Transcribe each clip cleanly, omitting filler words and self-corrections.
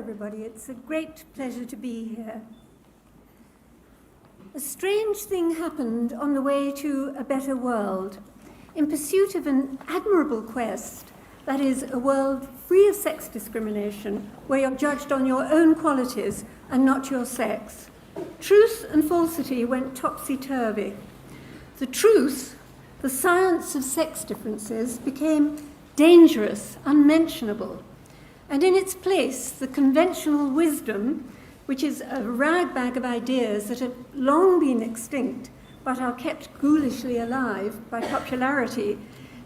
everybody. It's a great pleasure to be here. A strange thing happened on the way to a better world. In pursuit of an admirable quest, that is, a world free of sex discrimination, where you're judged on your own qualities and not your sex, truth and falsity went topsy-turvy. The truth, the science of sex differences, became dangerous, unmentionable. And in its place, the conventional wisdom, which is a ragbag of ideas that have long been extinct but are kept ghoulishly alive by popularity,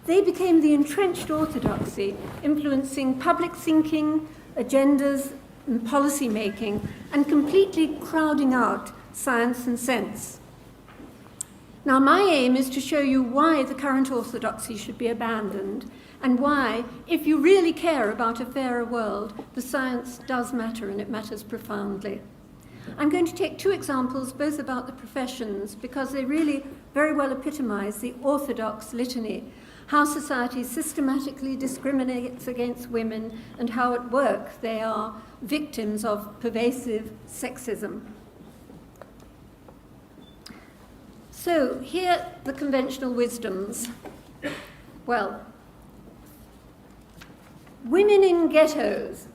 they became the entrenched orthodoxy, influencing public thinking, agendas, and policy making, and completely crowding out science and sense. Now, my aim is to show you why the current orthodoxy should be abandoned, and why, if you really care about a fairer world, the science does matter, and it matters profoundly. I'm going to take two examples, both about the professions, because they really very well epitomize the orthodox litany, how society systematically discriminates against women, and how at work they are victims of pervasive sexism. So, here are the conventional wisdoms. Well, women in ghettos.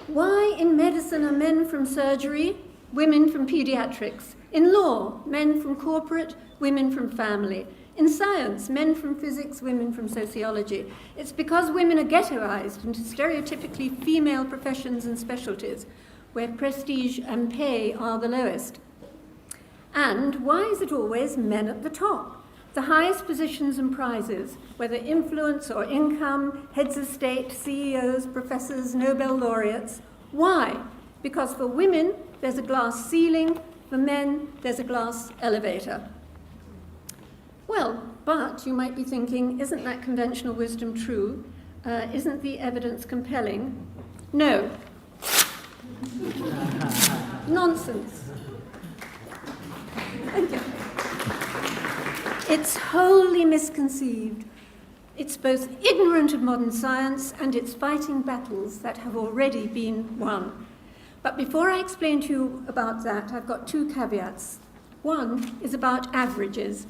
Why in medicine are men from surgery, women from pediatrics? In law, men from corporate, women from family. In science, men from physics, women from sociology. It's because women are ghettoized into stereotypically female professions and specialties, where prestige and pay are the lowest. And why is it always men at the top? The highest positions and prizes, whether influence or income, heads of state, CEOs, professors, Nobel laureates. Why? Because for women, there's a glass ceiling. For men, there's a glass elevator. Well, but you might be thinking, isn't that conventional wisdom true? Isn't the evidence compelling? No. Nonsense. Thank you. It's wholly misconceived. It's both ignorant of modern science and it's fighting battles that have already been won. But before I explain to you about that, I've got two caveats. One is about averages.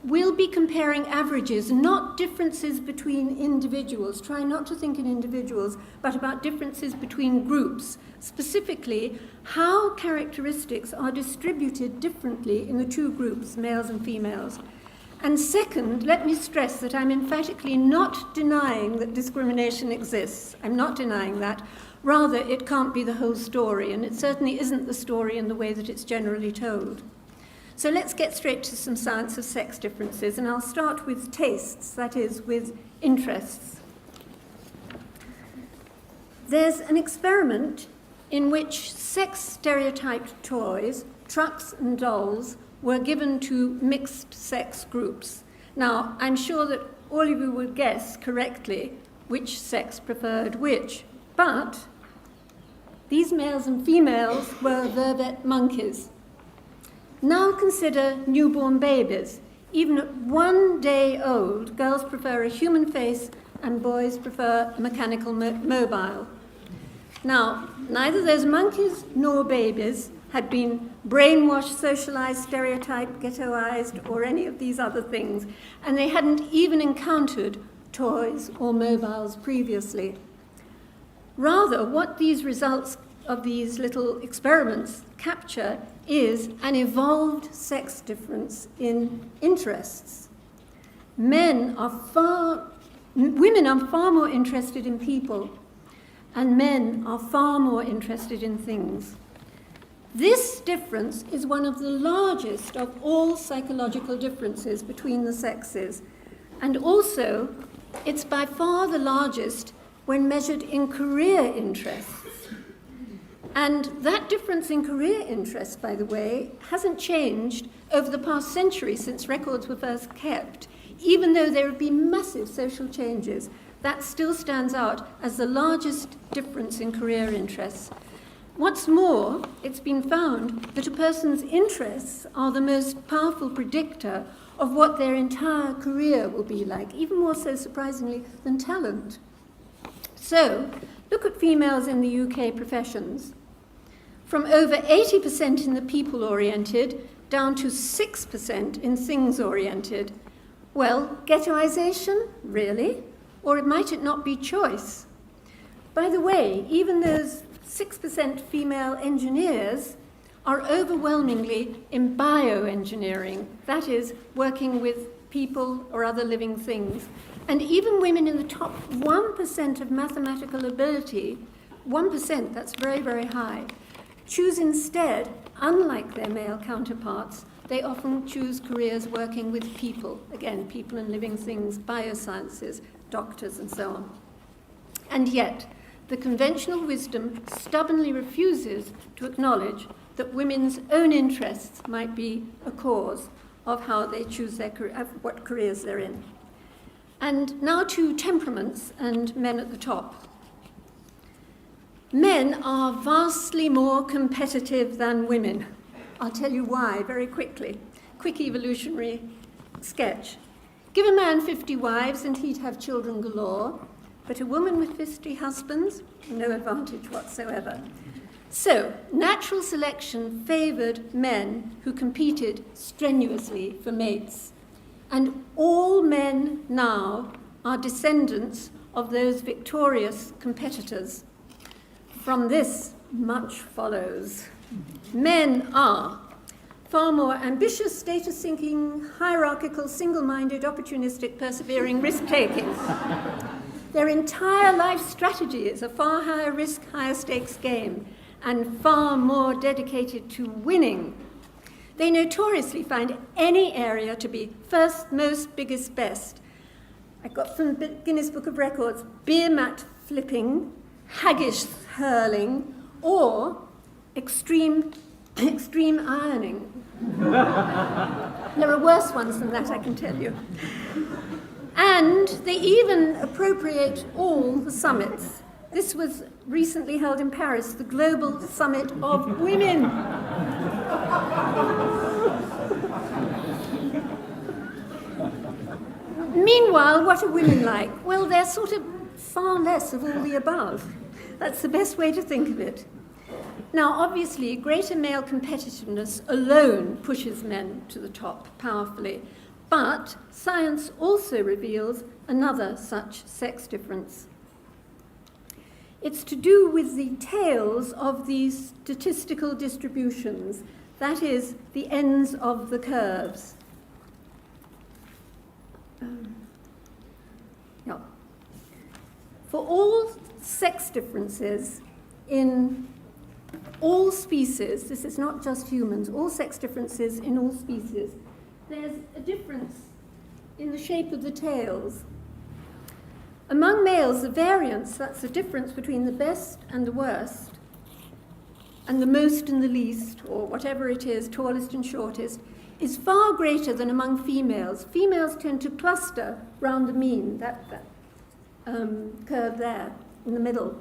We'll be comparing averages, not differences between individuals. Try not to think in individuals, but about differences between groups. Specifically, how characteristics are distributed differently in the two groups, males and females. And second, let me stress that I'm emphatically not denying that discrimination exists. I'm not denying that. Rather, it can't be the whole story, and it certainly isn't the story in the way that it's generally told. So let's get straight to some science of sex differences, and I'll start with tastes, that is, with interests. There's an experiment in which sex-stereotyped toys, trucks and dolls, were given to mixed-sex groups. Now, I'm sure that all of you will guess correctly which sex preferred which, but these males and females were vervet monkeys. Now consider newborn babies. Even at 1 day old, girls prefer a human face and boys prefer a mechanical mobile. Now, neither those monkeys nor babies had been brainwashed, socialized, stereotyped, ghettoized, or any of these other things, and they hadn't even encountered toys or mobiles previously. Rather, what these results of these little experiments capture is an evolved sex difference in interests. Women are far more interested in people, and men are far more interested in things. This difference is one of the largest of all psychological differences between the sexes, and also it's by far the largest when measured in career interests. And that difference in career interests, by the way, hasn't changed over the past century since records were first kept. Even though there have been massive social changes, that still stands out as the largest difference in career interests. What's more, it's been found that a person's interests are the most powerful predictor of what their entire career will be like, even more so, surprisingly, than talent. So, Look at females in the UK professions. From over 80% in the people-oriented down to 6% in things-oriented. Well, ghettoization, really? Or might it not be choice? By the way, even those 6% female engineers are overwhelmingly in bioengineering, that is, working with people or other living things. And even women in the top 1% of mathematical ability, 1%, that's very, very high, choose instead, unlike their male counterparts, they often choose careers working with people, again, people and living things, biosciences, doctors, and so on. And yet, the conventional wisdom stubbornly refuses to acknowledge that women's own interests might be a cause of how they choose their career, of what careers they're in. And now to temperaments and men at the top. Men are vastly more competitive than women. I'll tell you why very quickly. Quick evolutionary sketch. Give a man 50 wives and he'd have children galore, but a woman with 50 husbands, no advantage whatsoever. So, natural selection favored men who competed strenuously for mates. And all men now are descendants of those victorious competitors. From this, much follows. Men are far more ambitious, status-seeking, hierarchical, single-minded, opportunistic, persevering, risk-taking. Their entire life strategy is a far higher risk, higher stakes game, and far more dedicated to winning. They notoriously find any area to be first, most, biggest, best. I got from Guinness Book of Records, beer mat flipping, haggish hurling, or extreme ironing. There are worse ones than that, I can tell you. And they even appropriate all the summits. This was recently held in Paris, the Global Summit of Women. Meanwhile, what are women like? Well, they're sort of far less of all the above. That's the best way to think of it. Now, obviously, greater male competitiveness alone pushes men to the top powerfully, but science also reveals another such sex difference. It's to do with the tails of these statistical distributions, that is, the ends of the curves. For all sex differences in all species, this is not just humans, all sex differences in all species, there's a difference in the shape of the tails. Among males, the variance, that's the difference between the best and the worst, and the most and the least, or whatever it is, tallest and shortest, is far greater than among females. Females tend to cluster round the mean, that curve there in the middle.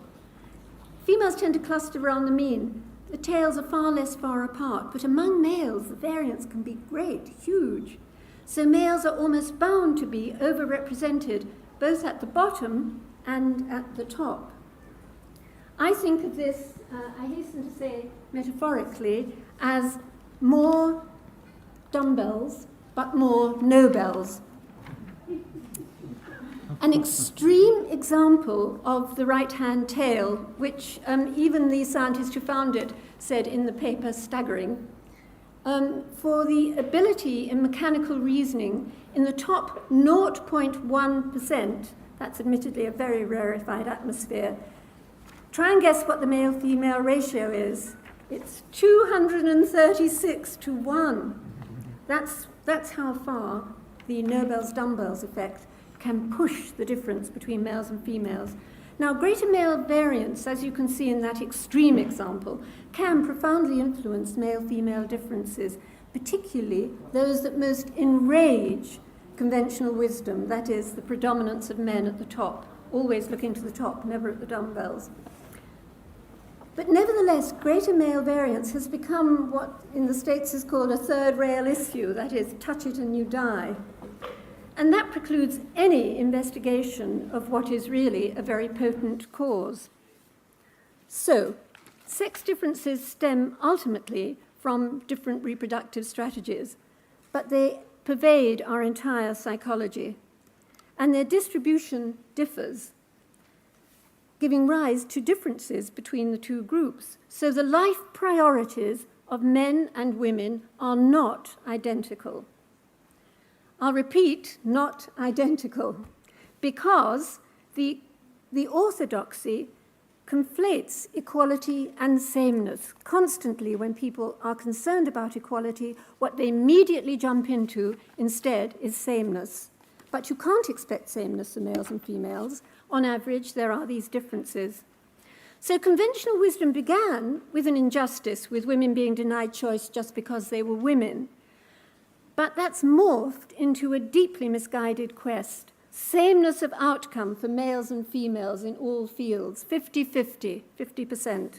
Females tend to cluster around the mean. The tails are far less far apart, but among males, the variance can be great, huge. So males are almost bound to be overrepresented, both at the bottom and at the top. I think of this, I hasten to say metaphorically, as more dumbbells, but more Nobels. An extreme example of the right-hand tail, which even the scientist who found it said in the paper, staggering, for the ability in mechanical reasoning in the top 0.1%, that's admittedly a very rarefied atmosphere. Try and guess what the male-female ratio is. It's 236 to 1. That's how far the Nobel's dumbbells effect can push the difference between males and females. Now, greater male variance, as you can see in that extreme example, can profoundly influence male-female differences, particularly those that most enrage conventional wisdom, that is, the predominance of men at the top, always looking to the top, never at the dumbbells. But nevertheless, greater male variance has become what in the States is called a third rail issue, that is, touch it and you die. And that precludes any investigation of what is really a very potent cause. So, sex differences stem ultimately from different reproductive strategies, but they pervade our entire psychology, and their distribution differs, giving rise to differences between the two groups. So the life priorities of men and women are not identical. I'll repeat, not identical, because the orthodoxy conflates equality and sameness. Constantly, when people are concerned about equality, what they immediately jump into instead is sameness. But you can't expect sameness for males and females. On average, there are these differences. So conventional wisdom began with an injustice, with women being denied choice just because they were women. But that's morphed into a deeply misguided quest. Sameness of outcome for males and females in all fields, 50-50, 50%.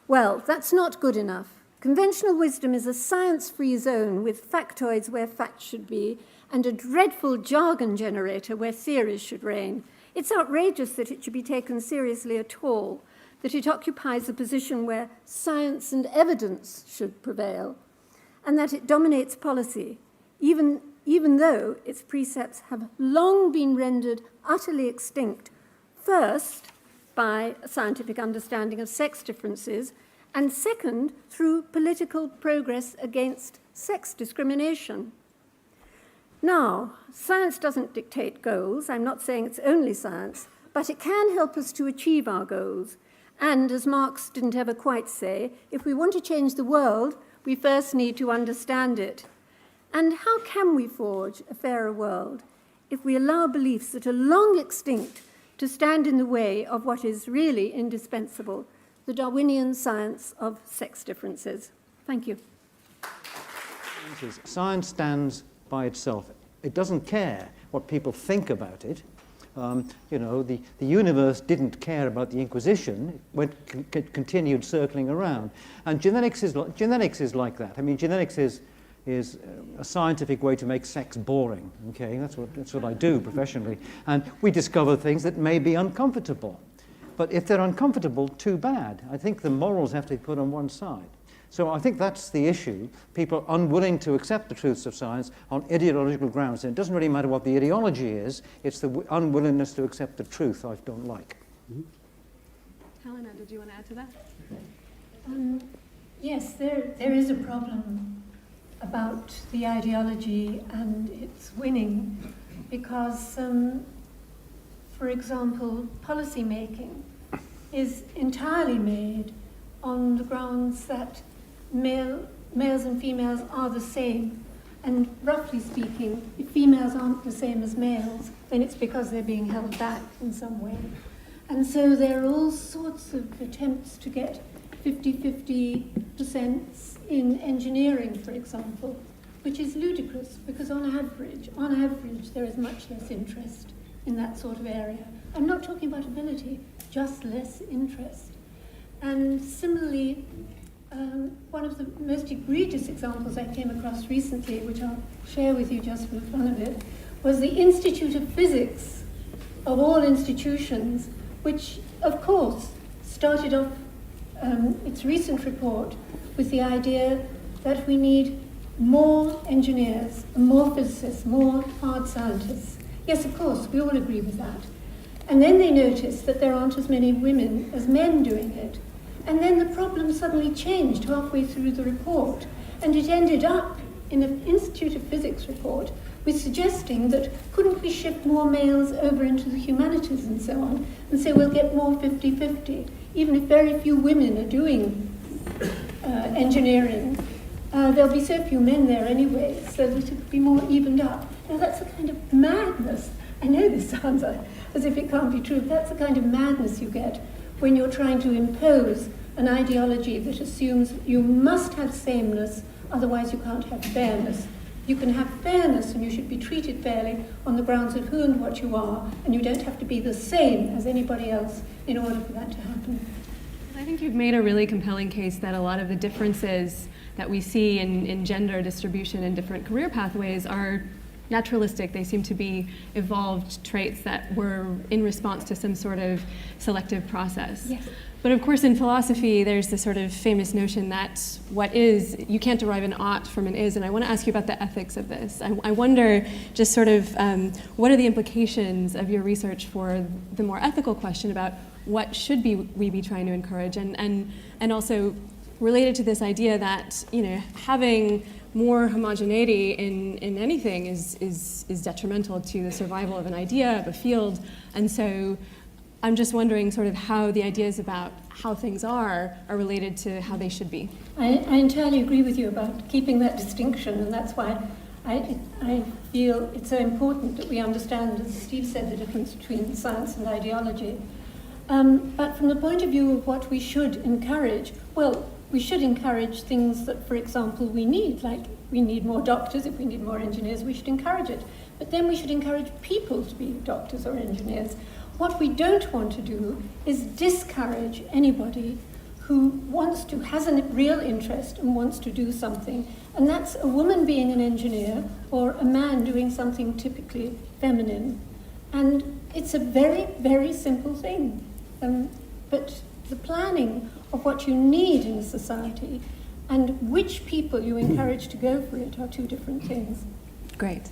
Well, that's not good enough. Conventional wisdom is a science-free zone with factoids where facts should be and a dreadful jargon generator where theories should reign. It's outrageous that it should be taken seriously at all, that it occupies a position where science and evidence should prevail, and that it dominates policy, even though its precepts have long been rendered utterly extinct, first by a scientific understanding of sex differences, and second, through political progress against sex discrimination. Now, science doesn't dictate goals. I'm not saying it's only science, but it can help us to achieve our goals. And as Marx didn't ever quite say, if we want to change the world, we first need to understand it. And how can we forge a fairer world if we allow beliefs that are long extinct to stand in the way of what is really indispensable, the Darwinian science of sex differences? Thank you. Science stands by itself. It doesn't care what people think about it. The universe didn't care about the Inquisition. It continued circling around. And genetics is like that. I mean, genetics is a scientific way to make sex boring. Okay, that's what I do professionally. And we discover things that may be uncomfortable. But if they're uncomfortable, too bad. I think the morals have to be put on one side. So I think that's the issue. People are unwilling to accept the truths of science on ideological grounds. And it doesn't really matter what the ideology is. It's the unwillingness to accept the truth I don't like. Mm-hmm. Helena, did you want to add to that? Yes, there is a problem about the ideology and its winning because, for example, policy making is entirely made on the grounds that males and females are the same. And roughly speaking, if females aren't the same as males, then it's because they're being held back in some way. And so there are all sorts of attempts to get 50-50% in engineering, for example, which is ludicrous because on average, there is much less interest in that sort of area. I'm not talking about ability, just less interest. And similarly, one of the most egregious examples I came across recently, which I'll share with you just for the fun of it, was the Institute of Physics of all institutions, which, of course, started off its recent report with the idea that we need more engineers, more physicists, more hard scientists. Yes, of course, we all agree with that. And then they noticed that there aren't as many women as men doing it. And then the problem suddenly changed halfway through the report, and it ended up in an Institute of Physics report with suggesting that couldn't we shift more males over into the humanities and so on, and say we'll get more 50-50, even if very few women are doing engineering. There'll be so few men there anyway, so that it could be more evened up. Now that's a kind of madness. I know this sounds as if it can't be true, but that's the kind of madness you get when you're trying to impose an ideology that assumes you must have sameness, otherwise you can't have fairness. You can have fairness and you should be treated fairly on the grounds of who and what you are, and you don't have to be the same as anybody else in order for that to happen. I think you've made a really compelling case that a lot of the differences that we see in gender distribution and different career pathways are naturalistic. They seem to be evolved traits that were in response to some sort of selective process. Yes. But of course, in philosophy, there's this sort of famous notion that what is, you can't derive an ought from an is, and I want to ask you about the ethics of this. I wonder just sort of what are the implications of your research for the more ethical question about what should we be trying to encourage, and also related to this idea that, you know, having more homogeneity in anything is detrimental to the survival of an idea, of a field, and so I'm just wondering sort of how the ideas about how things are related to how they should be. I entirely agree with you about keeping that distinction, and that's why I feel it's so important that we understand, as Steve said, the difference between science and ideology. But from the point of view of what we should encourage, well, we should encourage things that, for example, we need, like we need more doctors. If we need more engineers, we should encourage it. But then we should encourage people to be doctors or engineers. What we don't want to do is discourage anybody who has a real interest and wants to do something. And that's a woman being an engineer or a man doing something typically feminine. And it's a very, very simple thing. But the planning of what you need in a society and which people you encourage to go for it are two different things. Great.